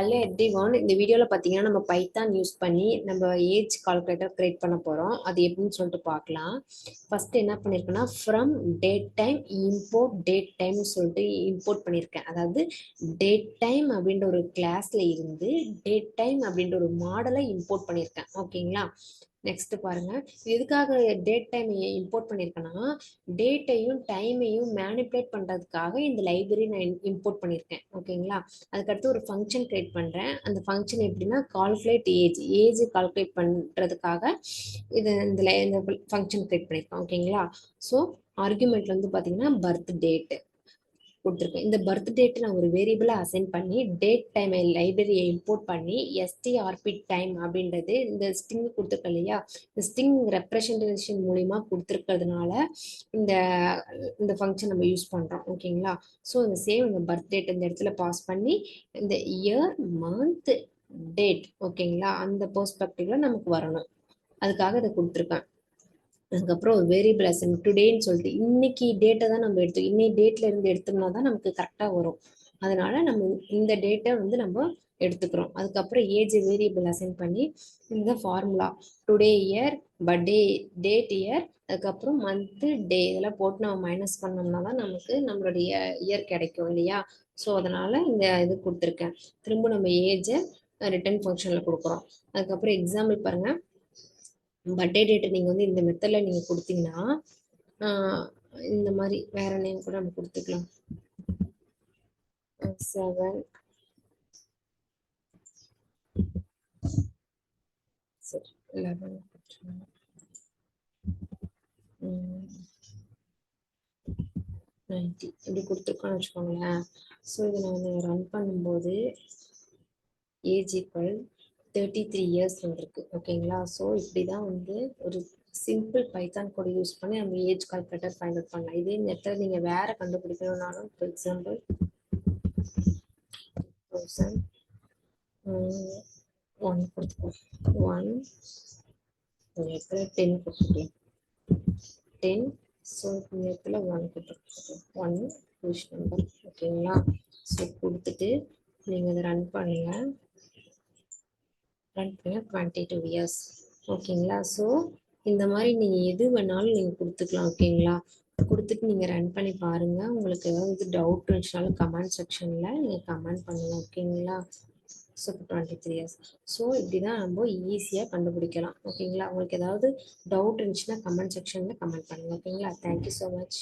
Hello everyone, இந்த வீடியோவில் பார்த்தீங்கன்னா நம்ம பைத்தான் யூஸ் பண்ணி நம்ம ஏஜ் கால்குலேட்டர் கிரியேட் பண்ண போகிறோம். அது எப்படின்னு சொல்லிட்டு பார்க்கலாம். ஃபர்ஸ்ட் என்ன பண்ணியிருக்கேன்னா from date time import date டைம்னு சொல்லிட்டு இம்போர்ட் பண்ணியிருக்கேன். அதாவது டேட் டைம் அப்படின்ற ஒரு கிளாஸில் இருந்து டேட் டைம் அப்படின்ற ஒரு மாடலை இம்போர்ட் பண்ணியிருக்கேன். ஓகேங்களா? நெக்ஸ்ட் பாருங்க, எதுக்காக டேட் டைம் இம்போர்ட் பண்ணியிருக்கேன்னா டேட்டையும் டைமையும் மேனிப்புலேட் பண்ணுறதுக்காக இந்த லைப்ரரி நான் இம்போர்ட் பண்ணியிருக்கேன். ஓகேங்களா? அதுக்கடுத்து ஒரு ஃபங்க்ஷன் கிரியேட் பண்ணுறேன். அந்த ஃபங்க்ஷன் எப்படின்னா கால்குலேட் ஏஜ் கால்குலேட் பண்ணுறதுக்காக இந்த ஃபங்க்ஷன் கிரியேட் பண்ணியிருக்கேன். ஓகேங்களா? ஸோ ஆர்குமெண்ட்ல வந்து பார்த்தீங்கன்னா பர்த் டேட்டு கொடுத்துருக்கேன். இந்த பர்த் டேட் நான் ஒரு வேரியபிளாக அசைன் பண்ணி டேட் டைம் லைப்ரரியை இம்போர்ட் பண்ணி எஸ்டிஆர்பி டைம் அப்படின்றது இந்த ஸ்ட்ரிங் கொடுத்துருக்கேன் இல்லையா, இந்த ஸ்ட்ரிங் ரெப்ரசன்டேஷன் மூலிமா கொடுத்துருக்கிறதுனால இந்த இந்த ஃபங்க்ஷன் நம்ம யூஸ் பண்ணுறோம். ஓகேங்களா? ஸோ இந்த சேவ் இந்த பர்த் டேட் இந்த இடத்துல பாஸ் பண்ணி இந்த இயர் மந்த் டேட் ஓகேங்களா அந்த பெர்ஸ்பெக்டிவ்ல நமக்கு வரணும். அதுக்காக இதை கொடுத்துருக்கேன். அதுக்கப்புறம் ஒரு வேரியபிள் அசைன் டுடேன்னு சொல்லிட்டு இன்னைக்கு டேட்டை தான் நம்ம எடுத்தோம். இன்னைக்கு டேட்ல இருந்து எடுத்தோம்னா தான் நமக்கு கரெக்டாக வரும். அதனால நம்ம இந்த டேட்டை வந்து நம்ம எடுத்துக்கிறோம். அதுக்கப்புறம் ஏஜ் வேரியபிள் அசைன் பண்ணி இந்த formula today year birthday date year அதுக்கப்புறம் மந்த்து டே இதெல்லாம் போட்டு நம்ம மைனஸ் பண்ணோம்னா தான் நமக்கு நம்மளுடைய இயர் கிடைக்கும் இல்லையா? ஸோ அதனால இந்த இது கொடுத்துருக்கேன். திரும்ப நம்ம ஏஜை ரிட்டர்ன் ஃபங்க்ஷனில் கொடுக்குறோம். அதுக்கப்புறம் எக்ஸாம்பிள் பாருங்கள், பர்த்டே டேட்டை நீங்கள் வந்து இந்த மெத்தடில் நீங்கள் கொடுத்தீங்கன்னா இந்த மாதிரி வேற நேம் கூட நம்ம கொடுத்துக்கலாம். 7 சரி 11 90 இப்படி கொடுத்துருக்கோன்னு வச்சுக்கோங்களேன். ஸோ இதை நான் வந்து ரன் பண்ணும்போது ஏஜ் ஈக்குவல் 33 இயர்ஸ் வந்துருக்கு. ஓகேங்களா? ஸோ இப்படி தான் வந்து ஒரு சிம்பிள் பைத்தான் கோட் யூஸ் பண்ணி நம்ம ஏஜ் கால்குலேட்டர் ஃபைண்ட் அவுட் பண்ணலாம். இதே மெத்தட் நீங்கள் வேற கண்டுபிடிக்கணும்னாலும் ஃபார் எக்ஸாம்பிள் 1 கொடுத்துக்கோம். 1 இந்த இடத்துல 10 கொடுத்துக்கலாம். 10 ஸோ இந்த இடத்துல 1 கொடுத்துருக்கோம். 1 புஷ் நம்பர். ஓகேங்களா? ஸோ கொடுத்துட்டு நீங்கள் இதை ரன் பண்ணுங்கள். 22 இயர்ஸ். ஓகேங்களா? ஸோ இந்த மாதிரி நீங்கள் எது வேணாலும் நீங்கள் கொடுத்துக்கலாம். ஓகேங்களா? கொடுத்துட்டு நீங்கள் ரன் பண்ணி பாருங்கள். உங்களுக்கு ஏதாவது டவுட் இருந்துச்சுனாலும் கமெண்ட் செக்ஷனில் நீங்கள் கமெண்ட் பண்ணுங்கள். ஓகேங்களா? So 23 years. ஸோ இப்படி தான் நம்ம ஈஸியாக கண்டுபிடிக்கலாம். ஓகேங்களா? உங்களுக்கு ஏதாவது டவுட் இருந்துச்சுன்னா கமெண்ட் செக்ஷனில் கமெண்ட் பண்ணுங்கள். ஓகேங்களா? Thank you so much.